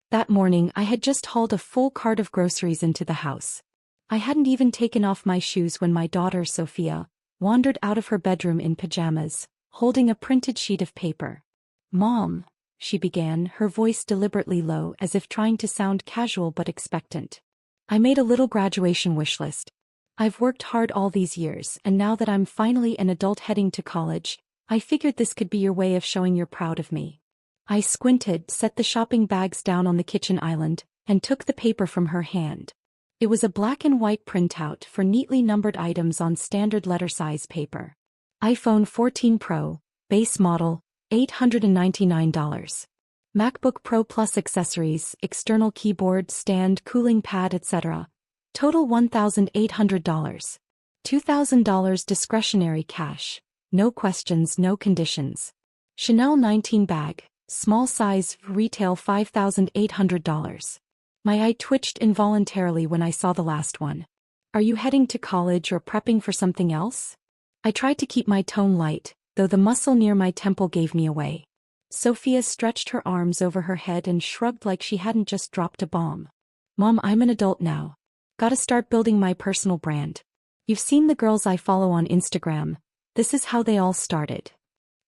That morning I had just hauled a full cart of groceries into the house. I hadn't even taken off my shoes when my daughter Sophia wandered out of her bedroom in pajamas, holding a printed sheet of paper. "Mom," she began, her voice deliberately low as if trying to sound casual but expectant. "I made a little graduation wish list. I've worked hard all these years, and now that I'm finally an adult heading to college, I figured this could be your way of showing you're proud of me." I squinted, set the shopping bags down on the kitchen island, and took the paper from her hand. It was a black and white printout for neatly numbered items on standard letter-size paper. iPhone 14 Pro, base model, $899. MacBook Pro plus accessories, external keyboard, stand, cooling pad, etc. Total $1,800. $2,000 discretionary cash. No questions, no conditions. Chanel 19 bag, small size, retail $5,800. My eye twitched involuntarily when I saw the last one. "Are you heading to college or prepping for something else?" I tried to keep my tone light, though the muscle near my temple gave me away. Sophia stretched her arms over her head and shrugged like she hadn't just dropped a bomb. "Mom, I'm an adult now. Gotta start building my personal brand. You've seen the girls I follow on Instagram. This is how they all started."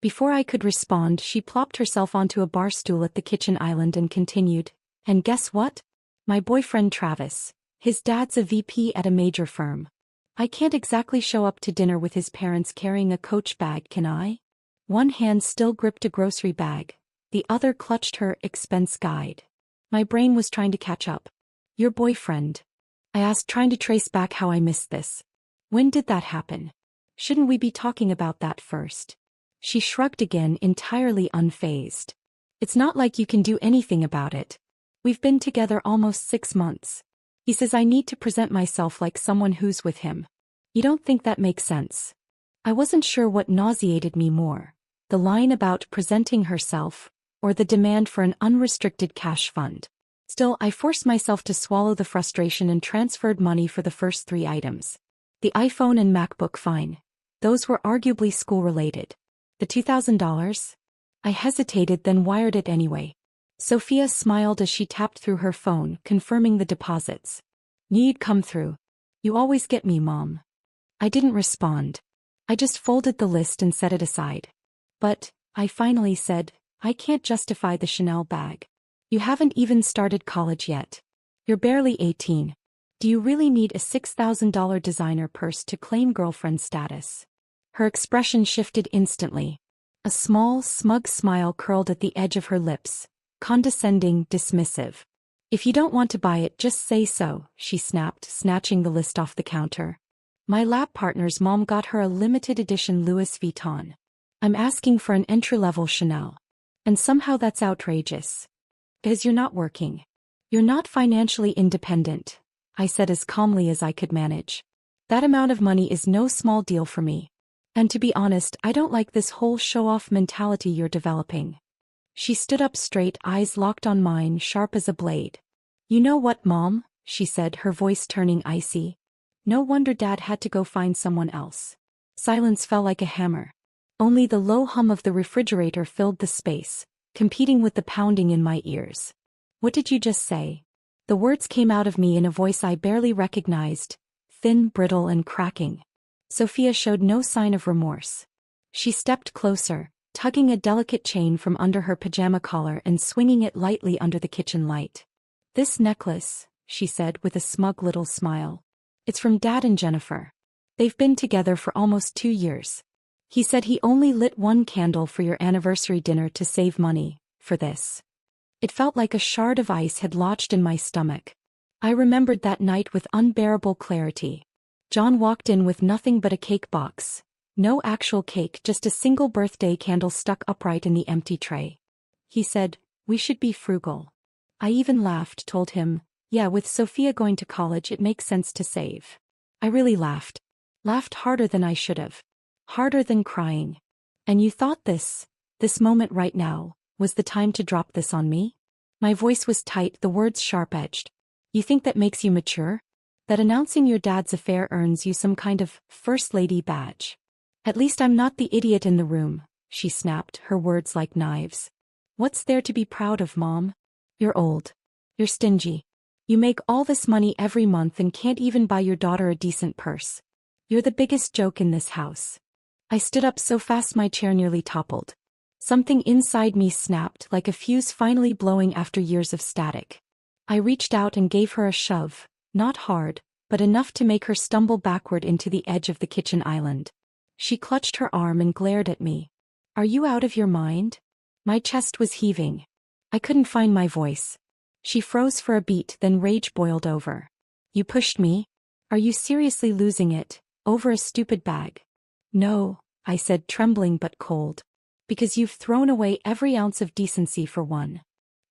Before I could respond, she plopped herself onto a bar stool at the kitchen island and continued, "And guess what? My boyfriend Travis. His dad's a VP at a major firm. I can't exactly show up to dinner with his parents carrying a Coach bag, can I?" One hand still gripped a grocery bag, the other clutched her expense guide. My brain was trying to catch up. "Your boyfriend?" I asked, trying to trace back how I missed this. "When did that happen? Shouldn't we be talking about that first?" She shrugged again, entirely unfazed. "It's not like you can do anything about it. We've been together almost 6 months. He says I need to present myself like someone who's with him. You don't think that makes sense?" I wasn't sure what nauseated me more, the line about presenting herself, or the demand for an unrestricted cash fund. Still, I forced myself to swallow the frustration and transferred money for the first 3 items. The iPhone and MacBook, fine. Those were arguably school-related. The $2,000? I hesitated, then wired it anyway. Sophia smiled as she tapped through her phone, confirming the deposits. "Knew you'd come through. You always get me, Mom." I didn't respond. I just folded the list and set it aside. "But," I finally said, "I can't justify the Chanel bag. You haven't even started college yet. You're barely 18. Do you really need a $6,000 designer purse to claim girlfriend status?" Her expression shifted instantly. A small, smug smile curled at the edge of her lips, condescending, dismissive. "If you don't want to buy it, just say so," she snapped, snatching the list off the counter. "My lab partner's mom got her a limited edition Louis Vuitton. I'm asking for an entry-level Chanel. And somehow that's outrageous. Because you're not working. You're not financially independent," I said as calmly as I could manage. "That amount of money is no small deal for me. And to be honest, I don't like this whole show-off mentality you're developing." She stood up straight, eyes locked on mine, sharp as a blade. "You know what, Mom?" she said, her voice turning icy. "No wonder Dad had to go find someone else." Silence fell like a hammer. Only the low hum of the refrigerator filled the space, competing with the pounding in my ears. "What did you just say?" The words came out of me in a voice I barely recognized, thin, brittle, and cracking. Sophia showed no sign of remorse. She stepped closer, tugging a delicate chain from under her pajama collar and swinging it lightly under the kitchen light. "This necklace," she said with a smug little smile. "It's from Dad and Jennifer. They've been together for almost 2 years. He said he only lit 1 candle for your anniversary dinner to save money for this." It felt like a shard of ice had lodged in my stomach. I remembered that night with unbearable clarity. John walked in with nothing but a cake box. No actual cake, just a single birthday candle stuck upright in the empty tray. He said, "We should be frugal." I even laughed, told him, "Yeah, with Sophia going to college it makes sense to save." I really laughed. Laughed harder than I should have. Harder than crying. "And you thought this moment right now, was the time to drop this on me?" My voice was tight, the words sharp-edged. "You think that makes you mature? That announcing your dad's affair earns you some kind of First Lady badge? At least I'm not the idiot in the room," she snapped, her words like knives. "What's there to be proud of, Mom? You're old. You're stingy. You make all this money every month and can't even buy your daughter a decent purse. You're the biggest joke in this house. I stood up so fast my chair nearly toppled. Something inside me snapped like a fuse finally blowing after years of static. I reached out and gave her a shove, not hard, but enough to make her stumble backward into the edge of the kitchen island. She clutched her arm and glared at me. Are you out of your mind? My chest was heaving. I couldn't find my voice. She froze for a beat, then rage boiled over. You pushed me? Are you seriously losing it, over a stupid bag? No, I said, trembling but cold. Because you've thrown away every ounce of decency for one.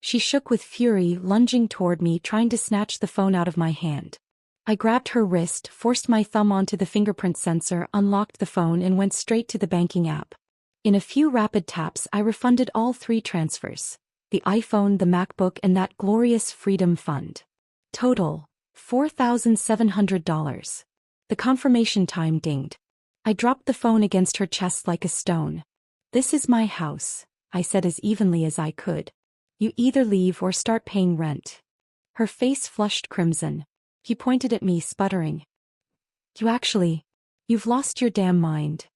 She shook with fury, lunging toward me, trying to snatch the phone out of my hand. I grabbed her wrist, forced my thumb onto the fingerprint sensor, unlocked the phone and went straight to the banking app. In a few rapid taps I refunded all 3 transfers. The iPhone, the MacBook and that glorious Freedom Fund. Total, $4,700. The confirmation time dinged. I dropped the phone against her chest like a stone. This is my house, I said as evenly as I could. You either leave or start paying rent. Her face flushed crimson. He pointed at me, sputtering. You've lost your damn mind.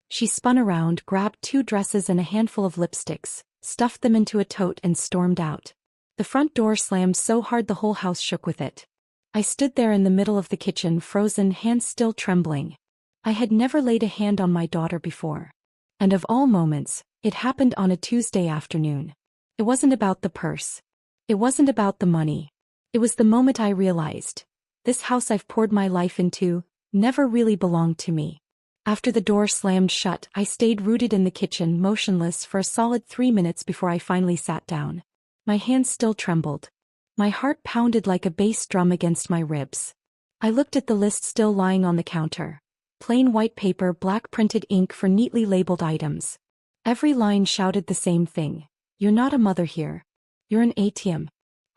She spun around, grabbed 2 dresses and a handful of lipsticks, stuffed them into a tote and stormed out. The front door slammed so hard the whole house shook with it. I stood there in the middle of the kitchen, frozen, hands still trembling. I had never laid a hand on my daughter before. And of all moments, it happened on a Tuesday afternoon. It wasn't about the purse. It wasn't about the money. It was the moment I realized. This house I've poured my life into, never really belonged to me. After the door slammed shut, I stayed rooted in the kitchen, motionless for a solid 3 minutes before I finally sat down. My hands still trembled. My heart pounded like a bass drum against my ribs. I looked at the list still lying on the counter. Plain white paper, black printed ink for neatly labeled items. Every line shouted the same thing. You're not a mother here. You're an ATM.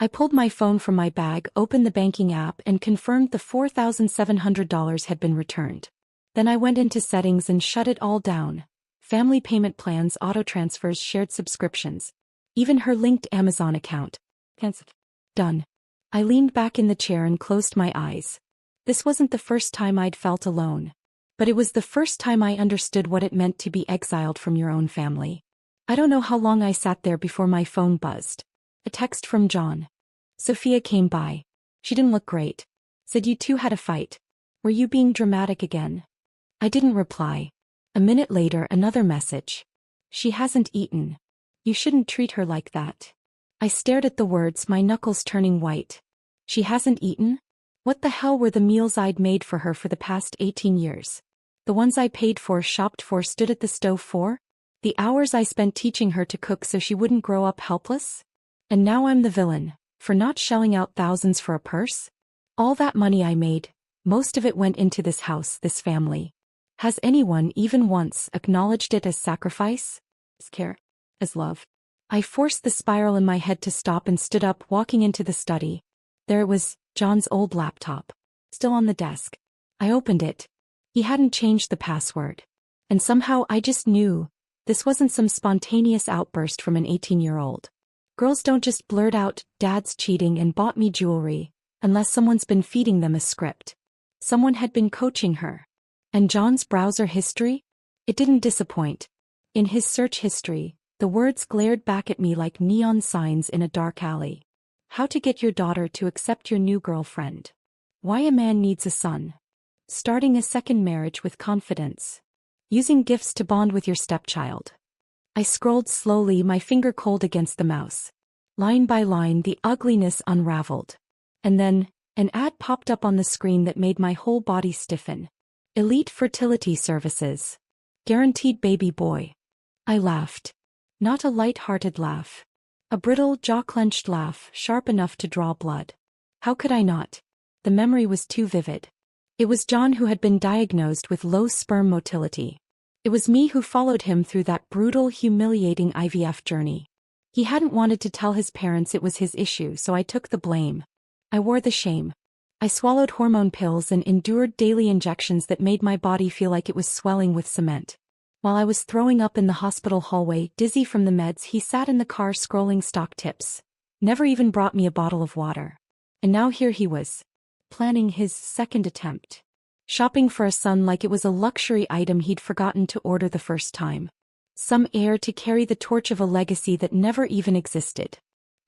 I pulled my phone from my bag, opened the banking app and confirmed the $4,700 had been returned. Then I went into settings and shut it all down. Family payment plans, auto transfers, shared subscriptions. Even her linked Amazon account. Cancelled. Done. I leaned back in the chair and closed my eyes. This wasn't the first time I'd felt alone. But it was the first time I understood what it meant to be exiled from your own family. I don't know how long I sat there before my phone buzzed. A text from John. Sophia came by. She didn't look great. Said you two had a fight. Were you being dramatic again? I didn't reply. A minute later, another message. She hasn't eaten. You shouldn't treat her like that. I stared at the words, my knuckles turning white. She hasn't eaten? What the hell were the meals I'd made for her for the past 18 years? The ones I paid for, shopped for, stood at the stove for? The hours I spent teaching her to cook so she wouldn't grow up helpless? And now I'm the villain, for not shelling out thousands for a purse? All that money I made, most of it went into this house, this family. Has anyone, even once, acknowledged it as sacrifice? As care? As love? I forced the spiral in my head to stop and stood up, walking into the study. There it was, John's old laptop. Still on the desk. I opened it. He hadn't changed the password. And somehow I just knew. This wasn't some spontaneous outburst from an 18-year-old. Girls don't just blurt out, "Dad's cheating and bought me jewelry," unless someone's been feeding them a script. Someone had been coaching her. And John's browser history? It didn't disappoint. In his search history, the words glared back at me like neon signs in a dark alley. How to get your daughter to accept your new girlfriend. Why a man needs a son. Starting a second marriage with confidence. Using gifts to bond with your stepchild. I scrolled slowly, my finger cold against the mouse. Line by line, the ugliness unraveled. And then, an ad popped up on the screen that made my whole body stiffen. Elite Fertility Services. Guaranteed baby boy. I laughed. Not a light-hearted laugh. A brittle, jaw-clenched laugh, sharp enough to draw blood. How could I not? The memory was too vivid. It was John who had been diagnosed with low sperm motility. It was me who followed him through that brutal, humiliating IVF journey. He hadn't wanted to tell his parents it was his issue, so I took the blame. I wore the shame. I swallowed hormone pills and endured daily injections that made my body feel like it was swelling with cement. While I was throwing up in the hospital hallway, dizzy from the meds, he sat in the car scrolling stock tips. Never even brought me a bottle of water. And now here he was, planning his second attempt. Shopping for a son like it was a luxury item he'd forgotten to order the first time. Some heir to carry the torch of a legacy that never even existed.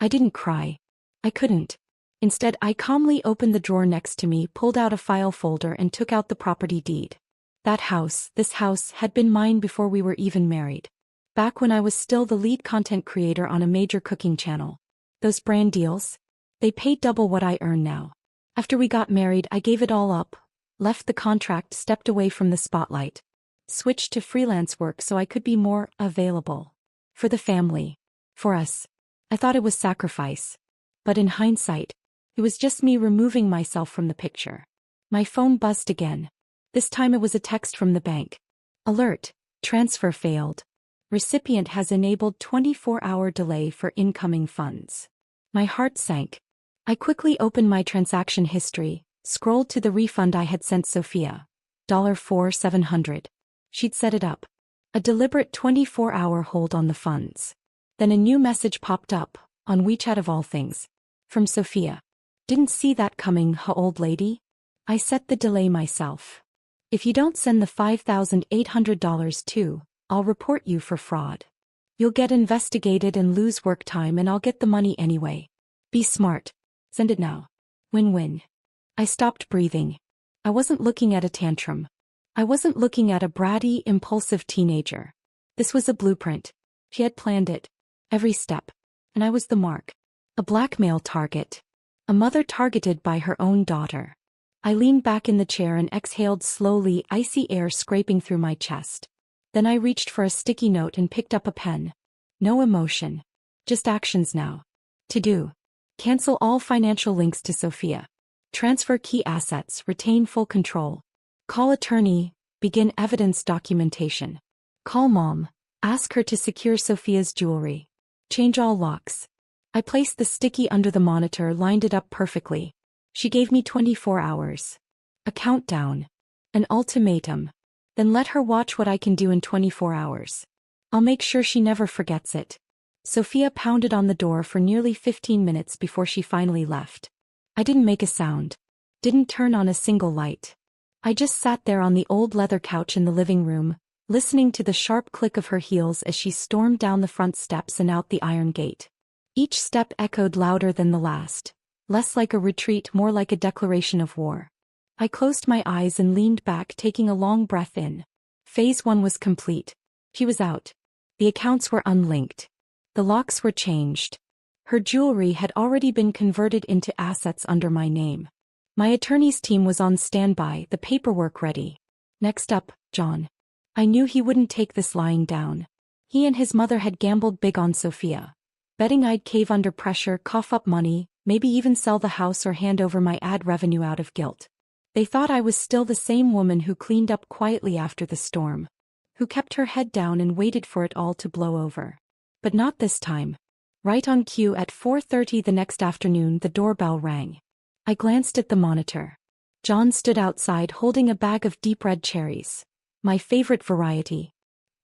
I didn't cry. I couldn't. Instead, I calmly opened the drawer next to me, pulled out a file folder and took out the property deed. This house, had been mine before we were even married. Back when I was still the lead content creator on a major cooking channel. Those brand deals? They paid double what I earn now. After we got married, I gave it all up, left the contract, stepped away from the spotlight. Switched to freelance work so I could be more available. For the family. For us. I thought it was sacrifice. But in hindsight, it was just me removing myself from the picture. My phone buzzed again. This time it was a text from the bank. Alert, transfer failed. Recipient has enabled 24-hour delay for incoming funds. My heart sank. I quickly opened my transaction history, scrolled to the refund I had sent Sophia. $4,700. She'd set it up. A deliberate 24-hour hold on the funds. Then a new message popped up, on WeChat of all things. From Sophia. Didn't see that coming, huh, old lady? I set the delay myself. If you don't send the $5,800 too, I'll report you for fraud. You'll get investigated and lose work time, and I'll get the money anyway. Be smart. Send it now. Win-win. I stopped breathing. I wasn't looking at a tantrum. I wasn't looking at a bratty, impulsive teenager. This was a blueprint. She had planned it. Every step. And I was the mark. A blackmail target. A mother targeted by her own daughter. I leaned back in the chair and exhaled slowly, icy air scraping through my chest. Then I reached for a sticky note and picked up a pen. No emotion. Just actions now. To do. Cancel all financial links to Sophia. Transfer key assets, retain full control. Call attorney, begin evidence documentation. Call mom, ask her to secure Sophia's jewelry. Change all locks. I placed the sticky under the monitor, lined it up perfectly. She gave me 24 hours. A countdown. An ultimatum. Then let her watch what I can do in 24 hours. I'll make sure she never forgets it. Sophia pounded on the door for nearly 15 minutes before she finally left. I didn't make a sound. Didn't turn on a single light. I just sat there on the old leather couch in the living room, listening to the sharp click of her heels as she stormed down the front steps and out the iron gate. Each step echoed louder than the last. Less like a retreat, more like a declaration of war. I closed my eyes and leaned back, taking a long breath in. Phase 1 was complete. She was out. The accounts were unlinked. The locks were changed. Her jewelry had already been converted into assets under my name. My attorney's team was on standby, the paperwork ready. Next up, John. I knew he wouldn't take this lying down. He and his mother had gambled big on Sophia. Betting I'd cave under pressure, cough up money, maybe even sell the house or hand over my ad revenue out of guilt. They thought I was still the same woman who cleaned up quietly after the storm. Who kept her head down and waited for it all to blow over. But not this time. Right on cue at 4:30 the next afternoon, the doorbell rang. I glanced at the monitor. John stood outside holding a bag of deep red cherries. My favorite variety.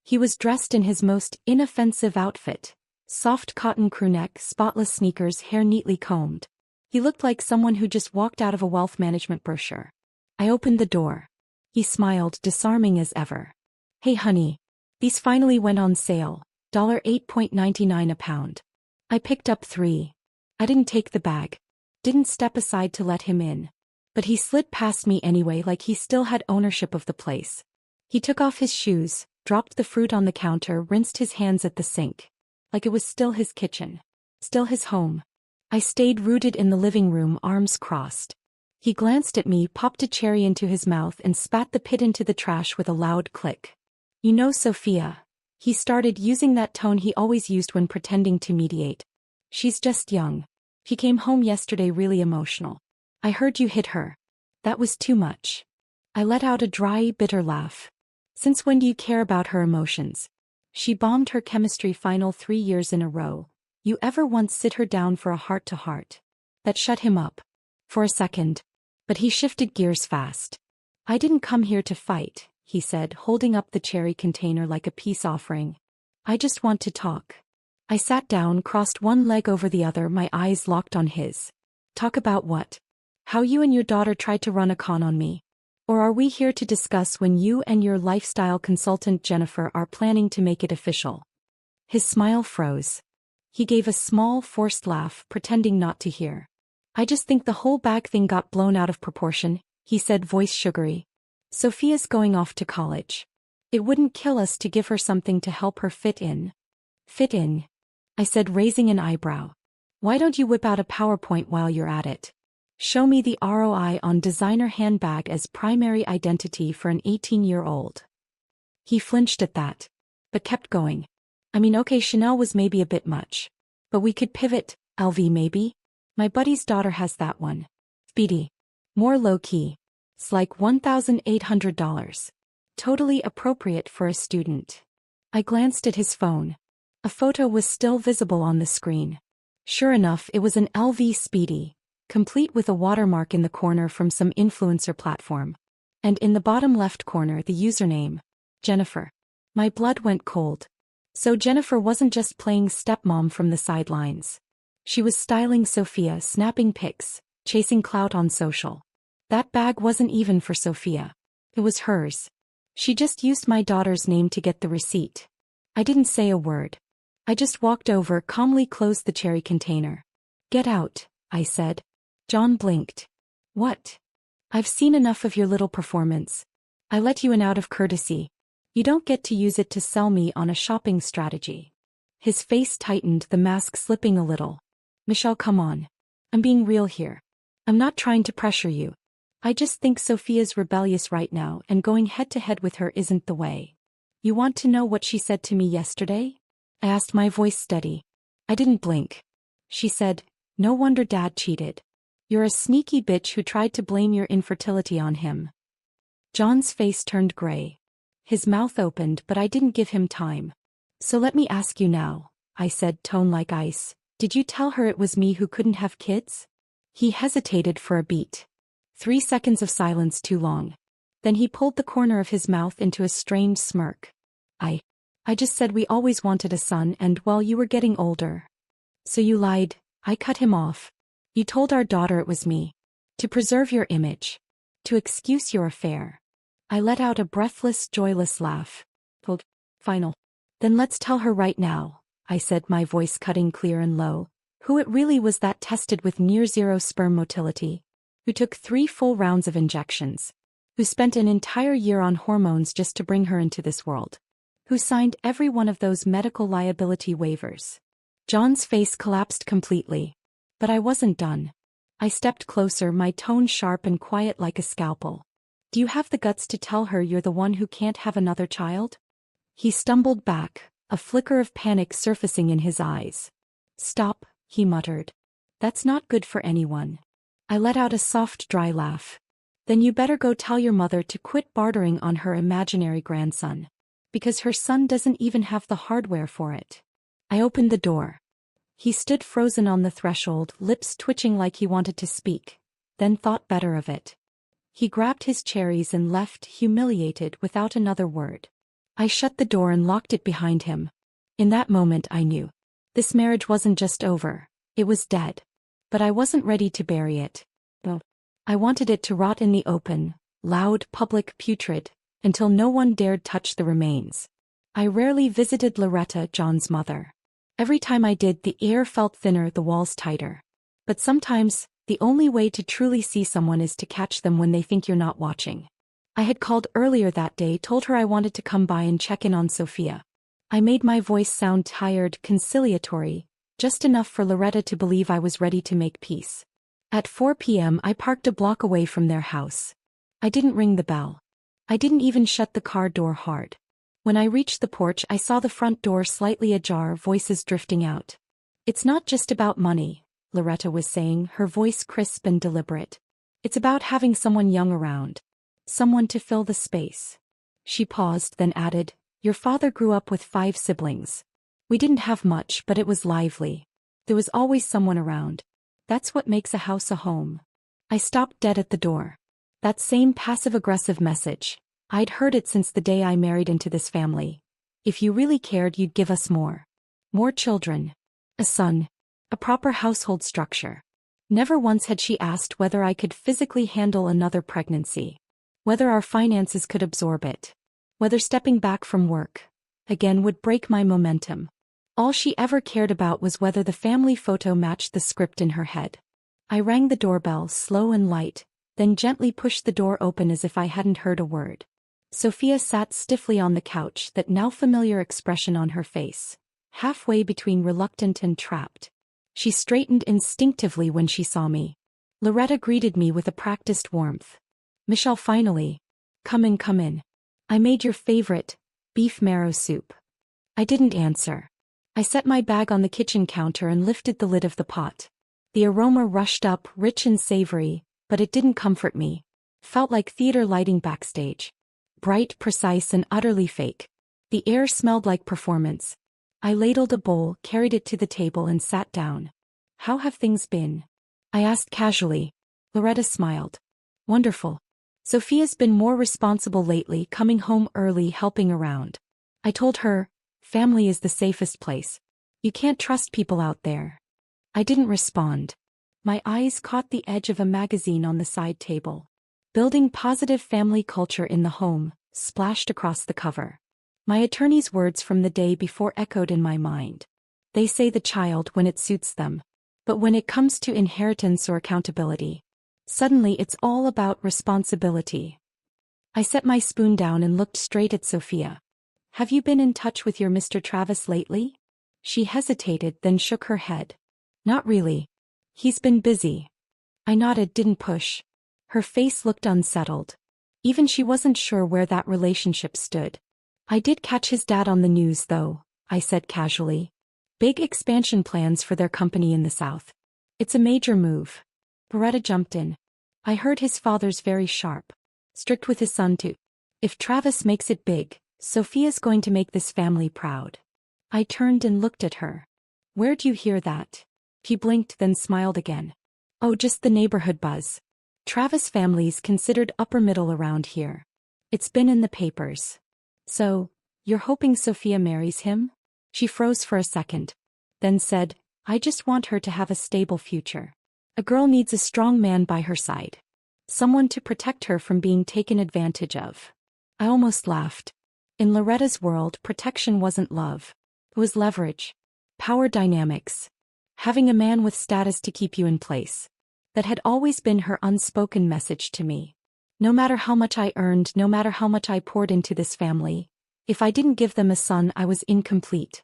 He was dressed in his most inoffensive outfit. Soft cotton crewneck, spotless sneakers, hair neatly combed. He looked like someone who just walked out of a wealth management brochure. I opened the door. He smiled, disarming as ever. Hey honey. These finally went on sale. $8.99 a pound. I picked up 3. I didn't take the bag. Didn't step aside to let him in. But he slid past me anyway, like he still had ownership of the place. He took off his shoes, dropped the fruit on the counter, rinsed his hands at the sink. Like it was still his kitchen. Still his home. I stayed rooted in the living room, arms crossed. He glanced at me, popped a cherry into his mouth and spat the pit into the trash with a loud click. You know, Sophia. He started, using that tone he always used when pretending to mediate. She's just young. She came home yesterday really emotional. I heard you hit her. That was too much. I let out a dry, bitter laugh. Since when do you care about her emotions? She bombed her chemistry final 3 years in a row. You ever once sit her down for a heart-to-heart? That shut him up. For a second. But he shifted gears fast. I didn't come here to fight, he said, holding up the cherry container like a peace offering. I just want to talk. I sat down, crossed one leg over the other, my eyes locked on his. Talk about what? How you and your daughter tried to run a con on me? Or are we here to discuss when you and your lifestyle consultant Jennifer are planning to make it official? His smile froze. He gave a small, forced laugh, pretending not to hear. I just think the whole bag thing got blown out of proportion, he said, voice sugary. Sophia's going off to college. It wouldn't kill us to give her something to help her fit in. Fit in? I said, raising an eyebrow. Why don't you whip out a PowerPoint while you're at it? Show me the ROI on designer handbag as primary identity for an 18-year-old. He flinched at that, but kept going. I mean, okay, Chanel was maybe a bit much. But we could pivot, LV maybe? My buddy's daughter has that one. Speedy. More low-key. It's like $1,800. Totally appropriate for a student. I glanced at his phone. A photo was still visible on the screen. Sure enough, it was an LV Speedy, complete with a watermark in the corner from some influencer platform. And in the bottom left corner, the username, Jennifer. My blood went cold. So Jennifer wasn't just playing stepmom from the sidelines. She was styling Sophia, snapping pics, chasing clout on social. That bag wasn't even for Sophia. It was hers. She just used my daughter's name to get the receipt. I didn't say a word. I just walked over, calmly closed the cherry container. Get out, I said. John blinked. What? I've seen enough of your little performance. I let you in out of courtesy. You don't get to use it to sell me on a shopping strategy. His face tightened, the mask slipping a little. Michelle, come on. I'm being real here. I'm not trying to pressure you. I just think Sophia's rebellious right now, and going head-to-head with her isn't the way. You want to know what she said to me yesterday? I asked, my voice steady. I didn't blink. She said, no wonder Dad cheated. You're a sneaky bitch who tried to blame your infertility on him. John's face turned gray. His mouth opened, but I didn't give him time. So let me ask you now, I said, tone like ice. Did you tell her it was me who couldn't have kids? He hesitated for a beat. 3 seconds of silence, too long. Then he pulled the corner of his mouth into a strained smirk. I just said we always wanted a son, and well, you were getting older. So you lied. I cut him off. You told our daughter it was me. To preserve your image. To excuse your affair. I let out a breathless, joyless laugh. Told. Final. Then let's tell her right now, I said, my voice cutting clear and low, who it really was that tested with near-zero sperm motility. Who took 3 full rounds of injections. Who spent an entire year on hormones just to bring her into this world. Who signed every one of those medical liability waivers. John's face collapsed completely. But I wasn't done. I stepped closer, my tone sharp and quiet like a scalpel. Do you have the guts to tell her you're the one who can't have another child? He stumbled back, a flicker of panic surfacing in his eyes. Stop, he muttered. That's not good for anyone. I let out a soft, dry laugh. Then you better go tell your mother to quit bartering on her imaginary grandson. Because her son doesn't even have the hardware for it. I opened the door. He stood frozen on the threshold, lips twitching like he wanted to speak, then thought better of it. He grabbed his cherries and left, humiliated, without another word. I shut the door and locked it behind him. In that moment I knew. This marriage wasn't just over, it was dead. But I wasn't ready to bury it. No. I wanted it to rot in the open, loud, public, putrid, until no one dared touch the remains. I rarely visited Loretta, John's mother. Every time I did, the air felt thinner, the walls tighter. But sometimes, the only way to truly see someone is to catch them when they think you're not watching. I had called earlier that day, told her I wanted to come by and check in on Sophia. I made my voice sound tired, conciliatory, just enough for Loretta to believe I was ready to make peace. At 4 p.m. I parked a block away from their house. I didn't ring the bell. I didn't even shut the car door hard. When I reached the porch, I saw the front door slightly ajar, voices drifting out. It's not just about money, Loretta was saying, her voice crisp and deliberate. It's about having someone young around. Someone to fill the space. She paused, then added, your father grew up with 5 siblings. We didn't have much, but it was lively. There was always someone around. That's what makes a house a home. I stopped dead at the door. That same passive-aggressive message. I'd heard it since the day I married into this family. If you really cared, you'd give us more. More children. A son. A proper household structure. Never once had she asked whether I could physically handle another pregnancy. Whether our finances could absorb it. Whether stepping back from work, again, would break my momentum. All she ever cared about was whether the family photo matched the script in her head. I rang the doorbell, slow and light, then gently pushed the door open as if I hadn't heard a word. Sophia sat stiffly on the couch, that now familiar expression on her face, halfway between reluctant and trapped. She straightened instinctively when she saw me. Loretta greeted me with a practiced warmth. "Michelle, finally. Come in, come in. I made your favorite, beef marrow soup." I didn't answer. I set my bag on the kitchen counter and lifted the lid of the pot. The aroma rushed up, rich and savory, but it didn't comfort me. Felt like theater lighting backstage. Bright, precise, and utterly fake. The air smelled like performance. I ladled a bowl, carried it to the table, and sat down. "How have things been?" I asked casually. Loretta smiled. "Wonderful. Sophia's been more responsible lately, coming home early, helping around." I told her, "Family is the safest place. You can't trust people out there." I didn't respond. My eyes caught the edge of a magazine on the side table. "Building Positive Family Culture in the Home," splashed across the cover. My attorney's words from the day before echoed in my mind. They say the child when it suits them. But when it comes to inheritance or accountability, suddenly it's all about responsibility. I set my spoon down and looked straight at Sophia. "Have you been in touch with your Mr. Travis lately?" She hesitated, then shook her head. "Not really. He's been busy." I nodded, didn't push. Her face looked unsettled. Even she wasn't sure where that relationship stood. "I did catch his dad on the news, though," I said casually. "Big expansion plans for their company in the South. It's a major move." Loretta jumped in. "I heard his father's very sharp. Strict with his son too. If Travis makes it big, Sophia's going to make this family proud." I turned and looked at her. "Where'd you hear that?" She blinked, then smiled again. "Oh, just the neighborhood buzz. Travis family's considered upper middle around here. It's been in the papers." "So, you're hoping Sophia marries him?" She froze for a second. Then said, "I just want her to have a stable future. A girl needs a strong man by her side. Someone to protect her from being taken advantage of." I almost laughed. In Loretta's world, protection wasn't love. It was leverage. Power dynamics. Having a man with status to keep you in place. That had always been her unspoken message to me. No matter how much I earned, no matter how much I poured into this family, if I didn't give them a son, I was incomplete.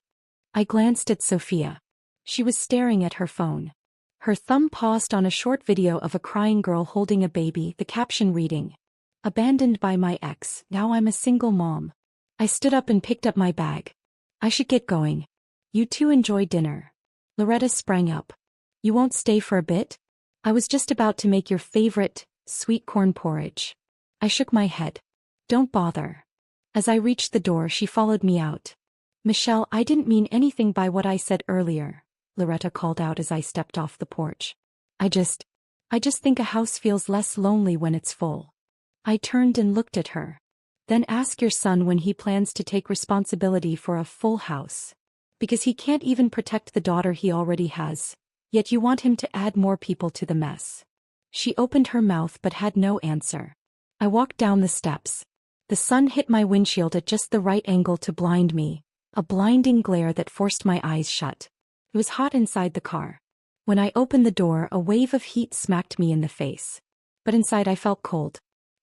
I glanced at Sophia. She was staring at her phone. Her thumb paused on a short video of a crying girl holding a baby, the caption reading, "Abandoned by my ex, now I'm a single mom." I stood up and picked up my bag. "I should get going. You two enjoy dinner." Loretta sprang up. "You won't stay for a bit?" "I was just about to make your favorite, sweet corn porridge." I shook my head. "Don't bother." As I reached the door, she followed me out. "Michelle, I didn't mean anything by what I said earlier," Loretta called out as I stepped off the porch. I just think a house feels less lonely when it's full." I turned and looked at her. "Then ask your son when he plans to take responsibility for a full house. Because he can't even protect the daughter he already has. Yet you want him to add more people to the mess." She opened her mouth but had no answer. I walked down the steps. The sun hit my windshield at just the right angle to blind me, a blinding glare that forced my eyes shut. It was hot inside the car. When I opened the door, a wave of heat smacked me in the face. But inside I felt cold.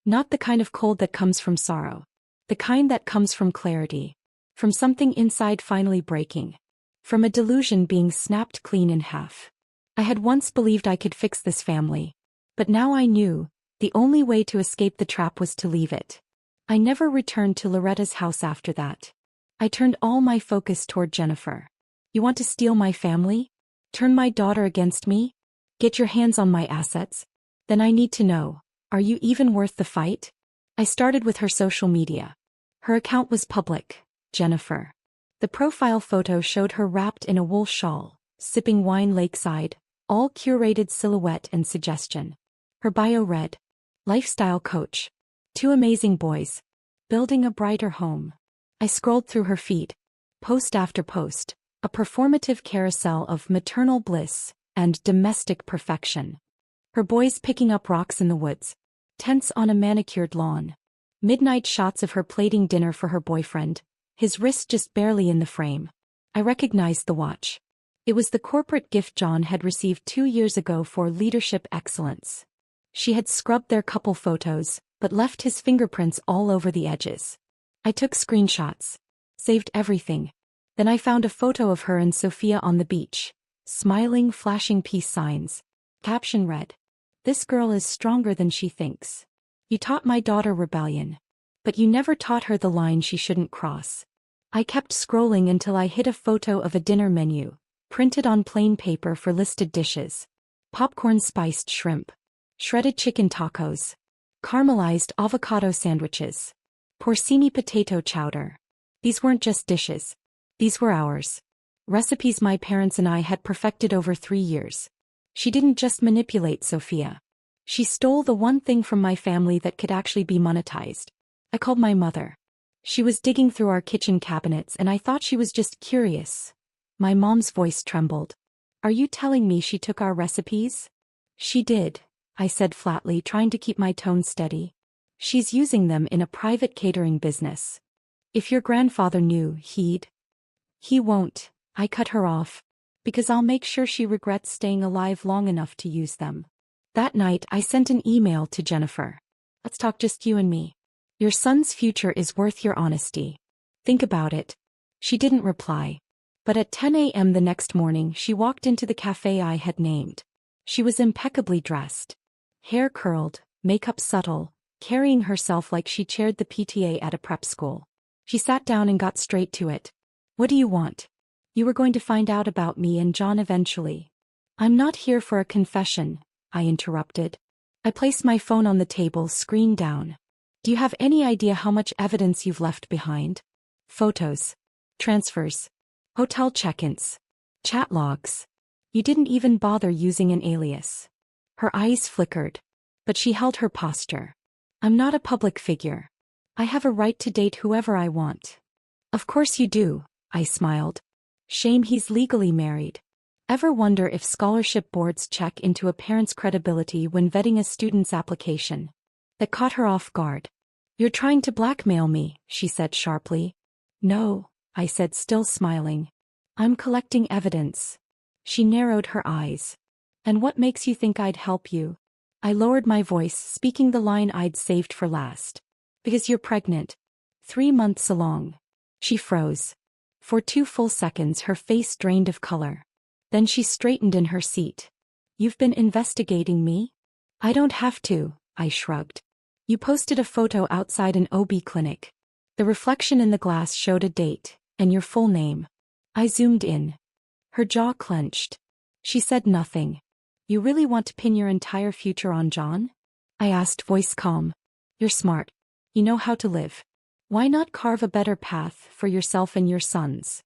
Not the kind of cold that comes from sorrow. The kind that comes from clarity. From something inside finally breaking. From a delusion being snapped clean in half. I had once believed I could fix this family. But now I knew, the only way to escape the trap was to leave it. I never returned to Loretta's house after that. I turned all my focus toward Jennifer. "You want to steal my family? Turn my daughter against me? Get your hands on my assets? Then I need to know, are you even worth the fight?" I started with her social media. Her account was public, Jennifer. The profile photo showed her wrapped in a wool shawl, sipping wine lakeside, all curated silhouette and suggestion. Her bio read, "Lifestyle coach. 2 amazing boys. Building a brighter home." I scrolled through her feed. Post after post. A performative carousel of maternal bliss and domestic perfection. Her boys picking up rocks in the woods. Tents on a manicured lawn. Midnight shots of her plating dinner for her boyfriend, his wrist just barely in the frame. I recognized the watch. It was the corporate gift John had received 2 years ago for leadership excellence. She had scrubbed their couple photos, but left his fingerprints all over the edges. I took screenshots. Saved everything. Then I found a photo of her and Sophia on the beach, smiling, flashing peace signs. Caption read, "This girl is stronger than she thinks. You taught my daughter rebellion. But you never taught her the line she shouldn't cross." I kept scrolling until I hit a photo of a dinner menu, printed on plain paper for listed dishes. Popcorn spiced shrimp. Shredded chicken tacos. Caramelized avocado sandwiches. Porcini potato chowder. These weren't just dishes. These were ours. Recipes my parents and I had perfected over 3 years. She didn't just manipulate Sophia. She stole the one thing from my family that could actually be monetized. I called my mother. She was digging through our kitchen cabinets and I thought she was just curious. My mom's voice trembled. "Are you telling me she took our recipes?" "She did," I said flatly, trying to keep my tone steady. "She's using them in a private catering business. If your grandfather knew, he'd..." "He won't," I cut her off. "Because I'll make sure she regrets staying alive long enough to use them." That night I sent an email to Jennifer. "Let's talk, just you and me. Your son's future is worth your honesty. Think about it." She didn't reply. But at 10 a.m. the next morning she walked into the cafe I had named. She was impeccably dressed. Hair curled, makeup subtle, carrying herself like she chaired the PTA at a prep school. She sat down and got straight to it. "What do you want?" "You were going to find out about me and John eventually." "I'm not here for a confession," I interrupted. I placed my phone on the table, screen down. "Do you have any idea how much evidence you've left behind? Photos. Transfers. Hotel check-ins. Chat logs. You didn't even bother using an alias." Her eyes flickered. But she held her posture. "I'm not a public figure. I have a right to date whoever I want." "Of course you do," I smiled. "Shame he's legally married." Ever wonder if scholarship boards check into a parent's credibility when vetting a student's application? That caught her off guard. "You're trying to blackmail me," she said sharply. "No," I said, still smiling. "I'm collecting evidence." She narrowed her eyes. "And what makes you think I'd help you?" I lowered my voice, speaking the line I'd saved for last. "Because you're pregnant. 3 months along." She froze. For 2 full seconds her face drained of color. Then she straightened in her seat. "You've been investigating me?" "I don't have to," I shrugged. "You posted a photo outside an OB clinic. The reflection in the glass showed a date, and your full name." I zoomed in. Her jaw clenched. She said nothing. "You really want to pin your entire future on John?" I asked, voice calm. "You're smart. You know how to live. Why not carve a better path for yourself and your sons?"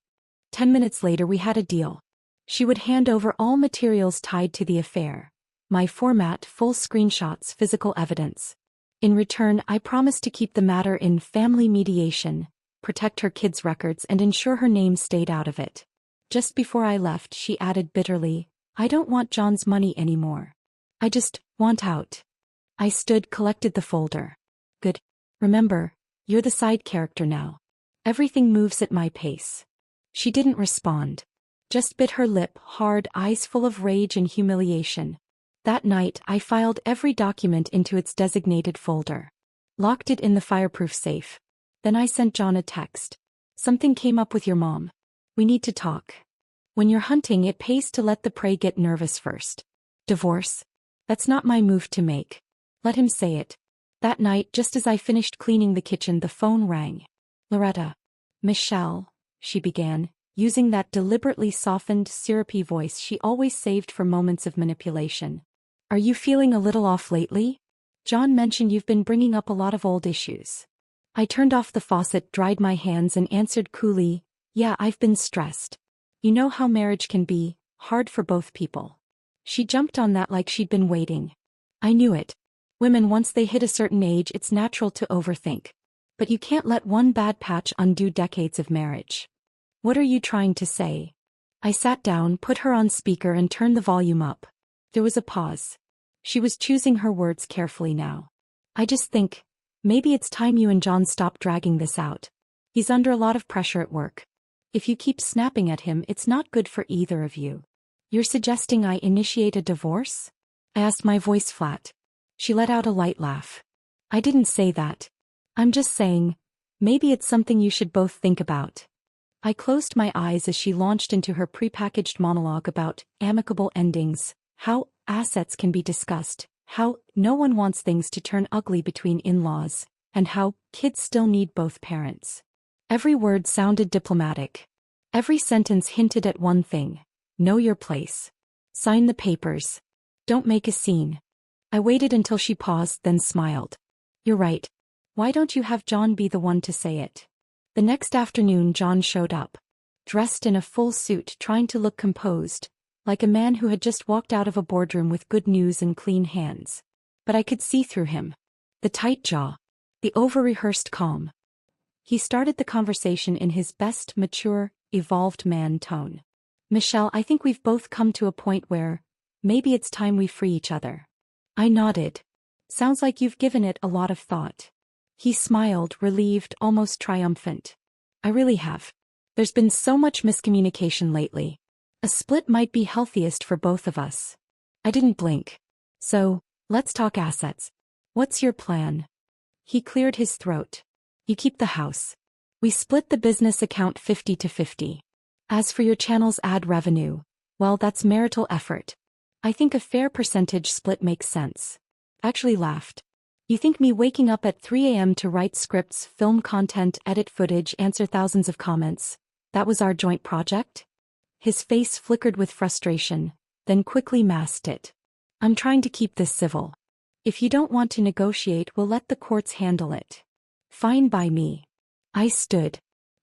10 minutes later we had a deal. She would hand over all materials tied to the affair. My format, full screenshots, physical evidence. In return, I promised to keep the matter in family mediation, protect her kids' records and ensure her name stayed out of it. Just before I left, she added bitterly, "I don't want John's money anymore. I just want out." I stood, collected the folder. "Good. Remember, you're the side character now. Everything moves at my pace." She didn't respond. Just bit her lip, hard, eyes full of rage and humiliation. That night, I filed every document into its designated folder. Locked it in the fireproof safe. Then I sent John a text. "Something came up with your mom. We need to talk." When you're hunting, it pays to let the prey get nervous first. Divorce? That's not my move to make. Let him say it. That night, just as I finished cleaning the kitchen, the phone rang. "Loretta." "Michelle," she began, using that deliberately softened, syrupy voice she always saved for moments of manipulation. "Are you feeling a little off lately? John mentioned you've been bringing up a lot of old issues." I turned off the faucet, dried my hands and answered coolly, "Yeah, I've been stressed. You know how marriage can be, hard for both people." She jumped on that like she'd been waiting. "I knew it. Women, once they hit a certain age, it's natural to overthink. But you can't let one bad patch undo decades of marriage." "What are you trying to say?" I sat down, put her on speaker and turned the volume up. There was a pause. She was choosing her words carefully now. I just think, maybe it's time you and John stop dragging this out. He's under a lot of pressure at work. If you keep snapping at him, it's not good for either of you. You're suggesting I initiate a divorce? I asked, my voice flat. She let out a light laugh. I didn't say that. I'm just saying, maybe it's something you should both think about. I closed my eyes as she launched into her prepackaged monologue about amicable endings, how assets can be discussed, how no one wants things to turn ugly between in-laws, and how kids still need both parents. Every word sounded diplomatic. Every sentence hinted at one thing: know your place. Sign the papers. Don't make a scene. I waited until she paused, then smiled. You're right. Why don't you have John be the one to say it? The next afternoon John showed up. Dressed in a full suit, trying to look composed, like a man who had just walked out of a boardroom with good news and clean hands. But I could see through him. The tight jaw. The over-rehearsed calm. He started the conversation in his best, mature, evolved man tone. Michelle, I think we've both come to a point where maybe it's time we free each other. I nodded. Sounds like you've given it a lot of thought. He smiled, relieved, almost triumphant. I really have. There's been so much miscommunication lately. A split might be healthiest for both of us. I didn't blink. So, let's talk assets. What's your plan? He cleared his throat. You keep the house. We split the business account 50-50. As for your channel's ad revenue, well, that's marital effort. I think a fair percentage split makes sense. Actually laughed. You think me waking up at 3 a.m. to write scripts, film content, edit footage, answer thousands of comments, that was our joint project? His face flickered with frustration, then quickly masked it. I'm trying to keep this civil. If you don't want to negotiate, we'll let the courts handle it. Fine by me. I stood.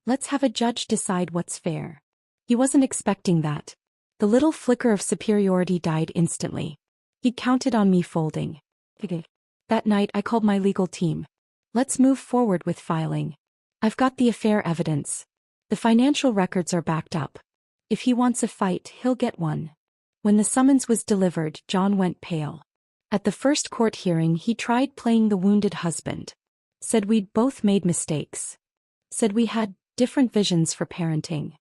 Let's have a judge decide what's fair. He wasn't expecting that. The little flicker of superiority died instantly. He counted on me folding. That night I called my legal team. Let's move forward with filing. I've got the affair evidence. The financial records are backed up. If he wants a fight, he'll get one. When the summons was delivered, John went pale. At the first court hearing, he tried playing the wounded husband. Said we'd both made mistakes. Said we had different visions for parenting.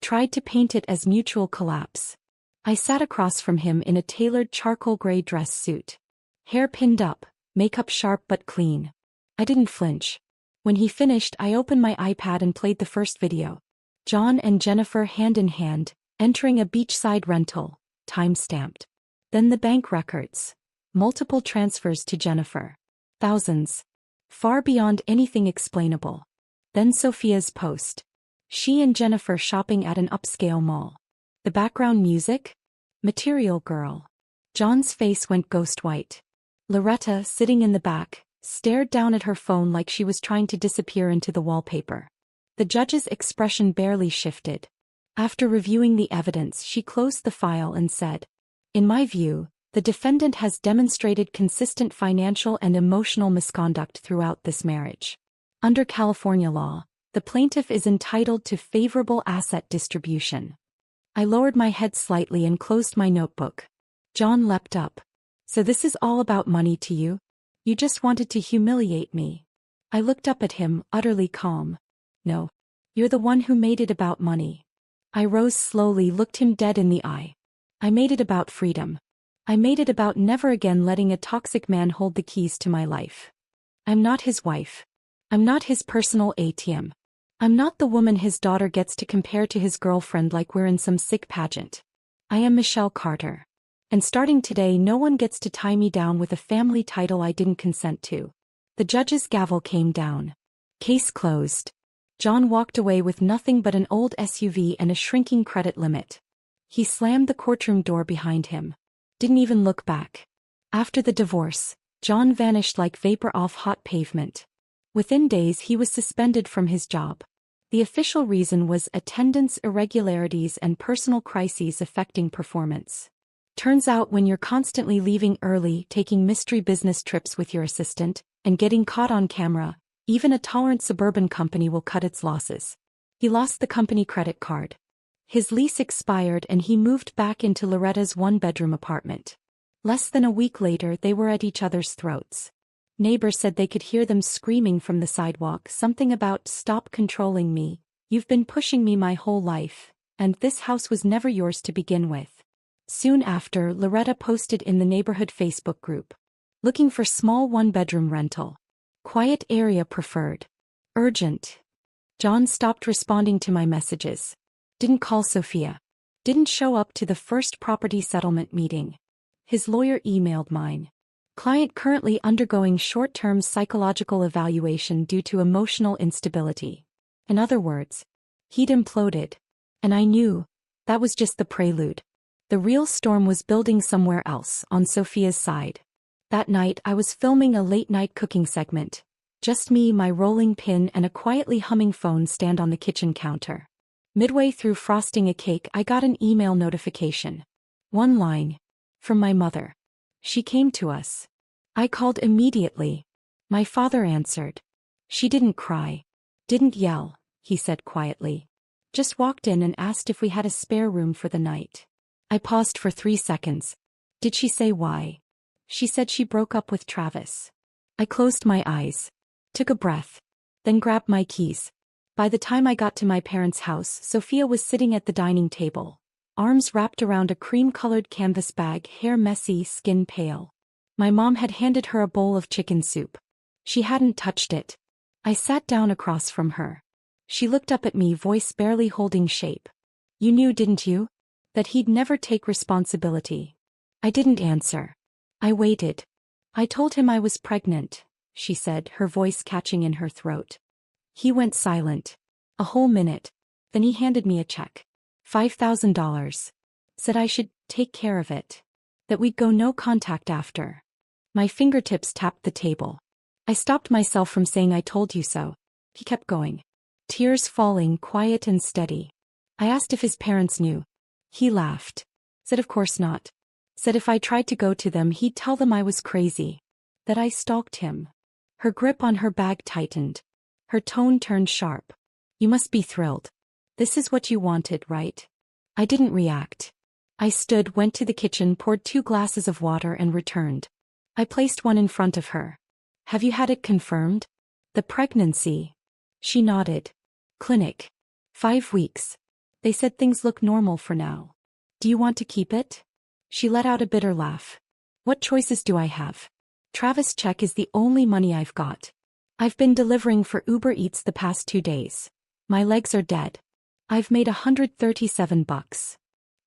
Tried to paint it as mutual collapse. I sat across from him in a tailored charcoal gray dress suit. Hair pinned up, makeup sharp but clean. I didn't flinch. When he finished, I opened my iPad and played the first video. John and Jennifer hand in hand, entering a beachside rental, time-stamped. Then the bank records. Multiple transfers to Jennifer. Thousands. Far beyond anything explainable. Then Sophia's post. She and Jennifer shopping at an upscale mall. The background music? Material Girl. John's face went ghost white. Loretta, sitting in the back, stared down at her phone like she was trying to disappear into the wallpaper. The judge's expression barely shifted. After reviewing the evidence, she closed the file and said, "In my view, the defendant has demonstrated consistent financial and emotional misconduct throughout this marriage. Under California law, the plaintiff is entitled to favorable asset distribution." I lowered my head slightly and closed my notebook. John leapt up. "So this is all about money to you? You just wanted to humiliate me." I looked up at him, utterly calm. "No. You're the one who made it about money." I rose slowly, looked him dead in the eye. "I made it about freedom. I made it about never again letting a toxic man hold the keys to my life. I'm not his wife. I'm not his personal ATM. I'm not the woman his daughter gets to compare to his girlfriend like we're in some sick pageant. I am Michelle Carter. And starting today, no one gets to tie me down with a family title I didn't consent to." The judge's gavel came down. Case closed. John walked away with nothing but an old SUV and a shrinking credit limit. He slammed the courtroom door behind him. Didn't even look back. After the divorce, John vanished like vapor off hot pavement. Within days he was suspended from his job. The official reason was attendance irregularities and personal crises affecting performance. Turns out when you're constantly leaving early, taking mystery business trips with your assistant, and getting caught on camera, even a tolerant suburban company will cut its losses. He lost the company credit card. His lease expired and he moved back into Loretta's one-bedroom apartment. Less than a week later, they were at each other's throats. Neighbors said they could hear them screaming from the sidewalk, something about "stop controlling me, you've been pushing me my whole life, and this house was never yours to begin with." Soon after, Loretta posted in the neighborhood Facebook group, looking for small one-bedroom rental. Quiet area preferred. Urgent. John stopped responding to my messages. Didn't call Sophia. Didn't show up to the first property settlement meeting. His lawyer emailed mine. Client currently undergoing short-term psychological evaluation due to emotional instability. In other words, he'd imploded. And I knew that was just the prelude. The real storm was building somewhere else, on Sophia's side. That night I was filming a late-night cooking segment. Just me, my rolling pin, and a quietly humming phone stand on the kitchen counter. Midway through frosting a cake, I got an email notification. One line. From my mother. She came to us. I called immediately. My father answered. She didn't cry. Didn't yell, he said quietly. Just walked in and asked if we had a spare room for the night. I paused for 3 seconds. Did she say why? She said she broke up with Travis. I closed my eyes. Took a breath. Then grabbed my keys. By the time I got to my parents' house, Sophia was sitting at the dining table, arms wrapped around a cream-colored canvas bag, hair messy, skin pale. My mom had handed her a bowl of chicken soup. She hadn't touched it. I sat down across from her. She looked up at me, voice barely holding shape. You knew, didn't you? That he'd never take responsibility. I didn't answer. I waited. I told him I was pregnant, she said, her voice catching in her throat. He went silent. A whole minute. Then he handed me a check. $5,000. Said I should take care of it. That we'd go no contact after. My fingertips tapped the table. I stopped myself from saying I told you so. He kept going. Tears falling, quiet and steady. I asked if his parents knew. He laughed. Said of course not. Said if I tried to go to them he'd tell them I was crazy. That I stalked him. Her grip on her bag tightened. Her tone turned sharp. You must be thrilled. This is what you wanted, right? I didn't react. I stood, went to the kitchen, poured 2 glasses of water and returned. I placed one in front of her. Have you had it confirmed? The pregnancy? She nodded. Clinic. 5 weeks. They said things look normal for now. Do you want to keep it? She let out a bitter laugh. What choices do I have? Travis' check is the only money I've got. I've been delivering for Uber Eats the past 2 days. My legs are dead. I've made $137.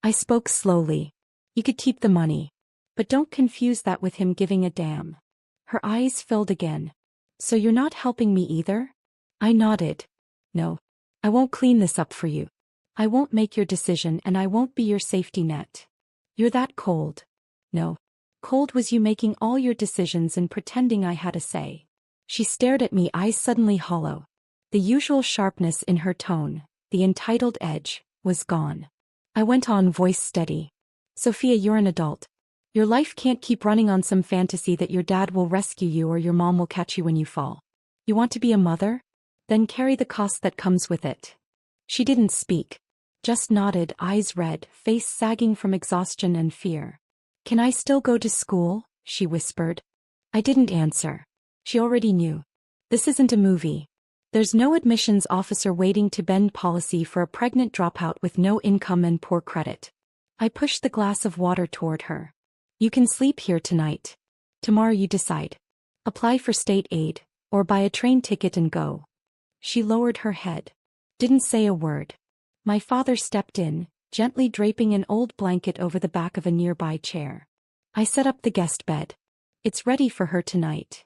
I spoke slowly. You could keep the money. But don't confuse that with him giving a damn. Her eyes filled again. So you're not helping me either? I nodded. No. I won't clean this up for you. I won't make your decision and I won't be your safety net. You're that cold. No. Cold was you making all your decisions and pretending I had a say. She stared at me, eyes suddenly hollow. The usual sharpness in her tone, the entitled edge, was gone. I went on, voice steady. Sophia, you're an adult. Your life can't keep running on some fantasy that your dad will rescue you or your mom will catch you when you fall. You want to be a mother? Then carry the cost that comes with it. She didn't speak. Just nodded, eyes red, face sagging from exhaustion and fear. Can I still go to school? She whispered. I didn't answer. She already knew. This isn't a movie. There's no admissions officer waiting to bend policy for a pregnant dropout with no income and poor credit. I pushed the glass of water toward her. You can sleep here tonight. Tomorrow you decide. Apply for state aid, or buy a train ticket and go. She lowered her head. Didn't say a word. My father stepped in, gently draping an old blanket over the back of a nearby chair. I set up the guest bed. It's ready for her tonight.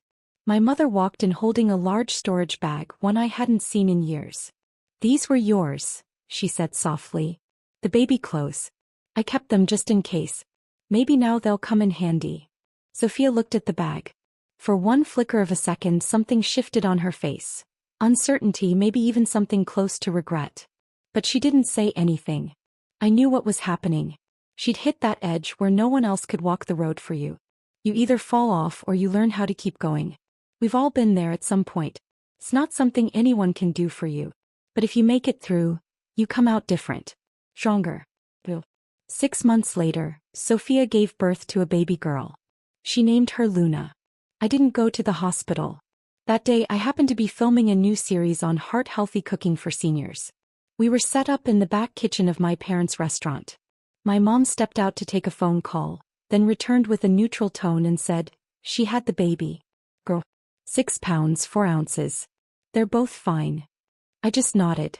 My mother walked in holding a large storage bag, one I hadn't seen in years. These were yours, she said softly. The baby clothes. I kept them just in case. Maybe now they'll come in handy. Sophia looked at the bag. For one flicker of a second something shifted on her face. Uncertainty, maybe even something close to regret. But she didn't say anything. I knew what was happening. She'd hit that edge where no one else could walk the road for you. You either fall off or you learn how to keep going. We've all been there at some point. It's not something anyone can do for you. But if you make it through, you come out different. stronger. Boo. 6 months later, Sophia gave birth to a baby girl. She named her Luna. I didn't go to the hospital. That day I happened to be filming a new series on heart-healthy cooking for seniors. We were set up in the back kitchen of my parents' restaurant. My mom stepped out to take a phone call, then returned with a neutral tone and said, "She had the baby. Girl. 6 pounds 4 ounces. They're both fine." I just nodded.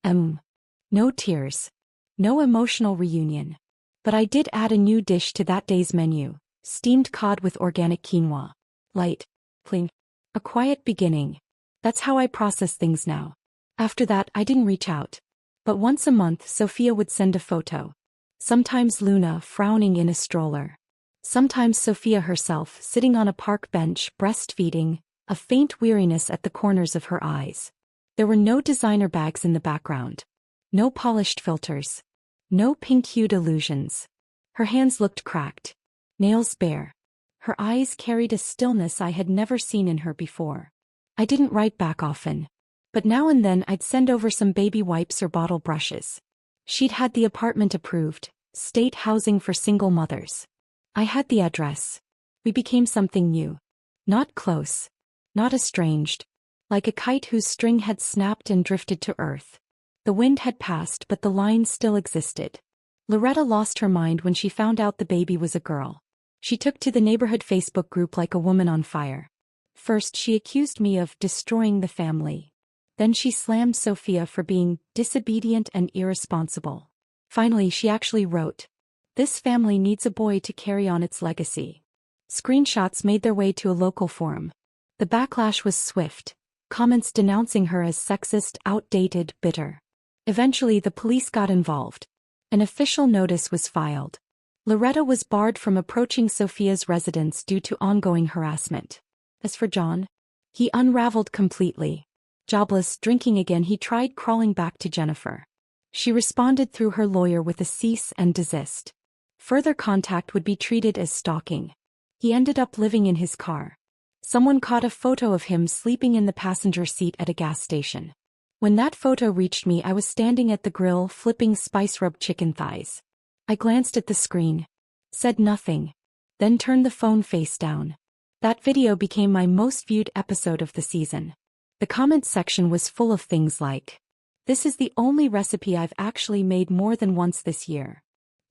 No tears. No emotional reunion. But I did add a new dish to that day's menu, steamed cod with organic quinoa. Light. Clean. A quiet beginning. That's how I process things now. After that, I didn't reach out. But once a month, Sophia would send a photo. Sometimes Luna frowning in a stroller. Sometimes Sophia herself sitting on a park bench breastfeeding, a faint weariness at the corners of her eyes. There were no designer bags in the background. No polished filters. No pink-hued illusions. Her hands looked cracked. Nails bare. Her eyes carried a stillness I had never seen in her before. I didn't write back often. But now and then I'd send over some baby wipes or bottle brushes. She'd had the apartment approved, state housing for single mothers. I had the address. We became something new. Not close. Not estranged. Like a kite whose string had snapped and drifted to earth. The wind had passed but the line still existed. Loretta lost her mind when she found out the baby was a girl. She took to the neighborhood Facebook group like a woman on fire. First she accused me of destroying the family. Then she slammed Sophia for being disobedient and irresponsible. Finally she actually wrote, "This family needs a boy to carry on its legacy." Screenshots made their way to a local forum. The backlash was swift. Comments denouncing her as sexist, outdated, bitter. Eventually the police got involved. An official notice was filed. Loretta was barred from approaching Sophia's residence due to ongoing harassment. As for John, he unraveled completely. Jobless, drinking again, he tried crawling back to Jennifer. She responded through her lawyer with a cease and desist. Further contact would be treated as stalking. He ended up living in his car. Someone caught a photo of him sleeping in the passenger seat at a gas station. When that photo reached me, I was standing at the grill flipping spice-rubbed chicken thighs. I glanced at the screen, said nothing, then turned the phone face down. That video became my most viewed episode of the season. The comments section was full of things like, "This is the only recipe I've actually made more than once this year.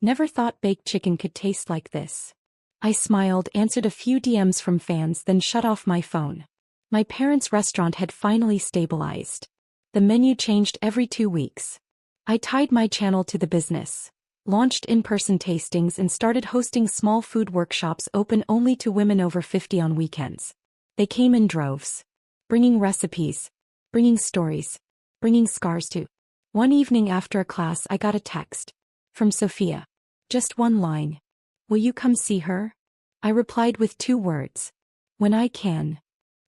Never thought baked chicken could taste like this." I smiled, answered a few DMs from fans, then shut off my phone. My parents' restaurant had finally stabilized. The menu changed every 2 weeks. I tied my channel to the business, launched in-person tastings and started hosting small food workshops open only to women over 50 on weekends. They came in droves. Bringing recipes, bringing stories, bringing scars too. One evening after a class I got a text. From Sophia. Just one line. "Will you come see her?" I replied with 2 words. "When I can."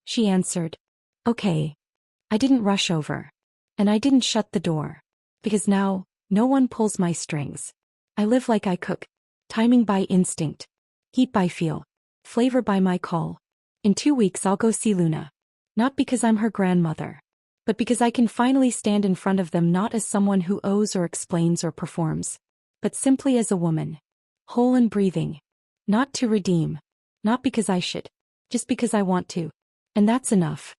She answered, "Okay." I didn't rush over. And I didn't shut the door. Because now, no one pulls my strings. I live like I cook. Timing by instinct. Heat by feel. Flavor by my call. In 2 weeks I'll go see Luna. Not because I'm her grandmother. But because I can finally stand in front of them not as someone who owes or explains or performs. But simply as a woman. Whole and breathing. Not to redeem. Not because I should. Just because I want to. And that's enough.